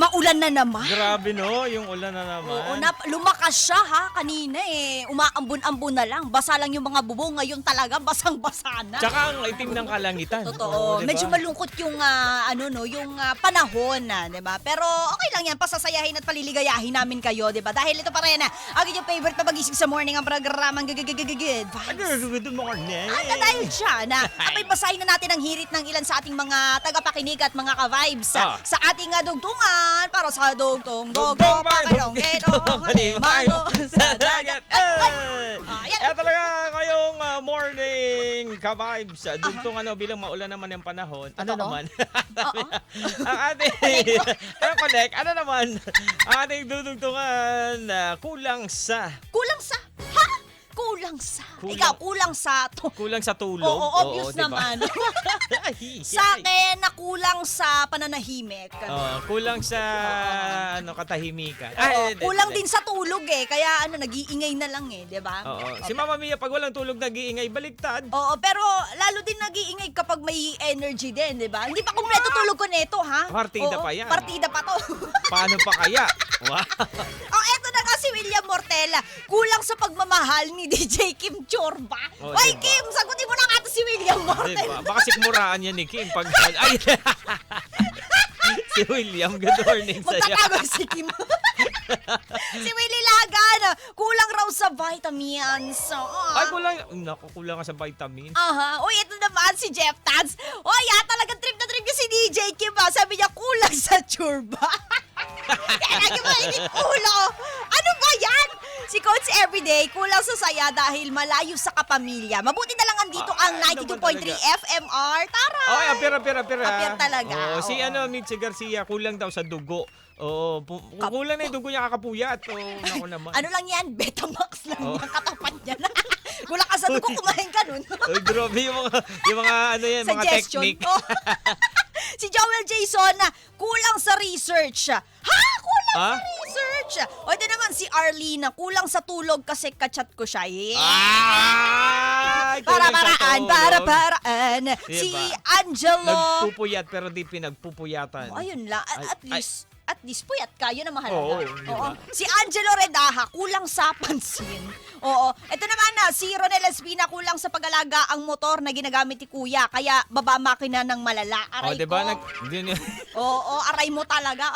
maulan na naman. Grabe no, yung ulan na naman. Oo, lumakas siya ha kanina eh. Umaambon-ambon na lang. Basa lang yung mga bubong. Ngayon talaga basang-basa na. Tsaka ang itim ng kalangitan. Totoo. Oo, diba? Medyo malungkot yung yung panahon na, 'di ba? Pero okay lang 'yan, pasasayahin at paliligayahin namin kayo, 'di ba? Dahil ito pa rin ang inyong favorite na pagising sa morning ang programang good vibes. Good morning. At dahil dyan, abay basahin na natin ang hirit ng ilan sa ating mga tagapakinig at mga ka-vibes sa ating dugtungan para sa dugtong pakalong mango sa dagat. Kaya talaga ngayong morning ka-vibes. Dugtong bilang maulan naman yung panahon. Ano naman? Ang ating connect, ano naman? Ang ating dudugtungan kulang sa... Ikaw, kulang sa... Kulang sa tulog. Oo, obvious diba? naman. Sa akin, kulang sa pananahimik. Kulang sa katahimikan. Kulang din sa tulog eh. Kaya nag-iingay na lang eh, di ba? Oo. Si Mama Mia, pag walang tulog, nag-iingay, baliktad. Oo, pero lalo din nag-iingay kapag may energy din, di ba? Hindi pa kumpleto tulog ko neto, ha? Partida pa yan. Partida pa to. Paano pa kaya? Wow. Eto na nga si William Mortela. Kulang sa pagmamahal ni DJ Kim Chorba. Hoy, Diba? Kim, sagutin mo na nga to si William Mortela. Diba? Baka sikmuraan yan ni Kim. Ay! Si William, good morning sa'yo. Magtatawag si Kim. Si Willie Lagan, kulang raw sa vitamins. Ay, kulang ka sa vitamins. Uy, ito naman si Jeff Tans. Uy, talagang trip na trip niya si DJ Kim. Sabi niya, kulang sa churba. Kaya lagi mainit ulo. Ano ba yan? Si Coach Everyday, kulang sa saya dahil malayo sa kapamilya. Mabuti na lang andito ang 92.3 FMR. Tara! Ay, apir. Apir talaga. Si Mitzi Garcia, kulang daw sa dugo. Oo, kulang na yung dugo niya kakapuyat. Naku naman. Ano lang yan? Betamax lang yan. Katapat niya na. Kulang ka sa dugo, kumain ka nun. Ay, grabe yung mga mga technique. Si Joel Jason, kulang sa research. Kulang sa research. O ito naman si Arlene, kulang sa tulog kasi kachat ko siya. Para-paraan. Diba? Si Angelo. Nagpupuyat pero di pinagpupuyatan. Ayun lang. At least puyat ka. Yun ang mahalaga. Diba? Si Angelo Redaha, kulang sa pansin. Oo. Ito naman si Ronel Espina, kulang sa pag-alaga ang motor na ginagamit ni Kuya. Kaya baba makina ng malala. Aray diba? ko. Oo, aray mo talaga.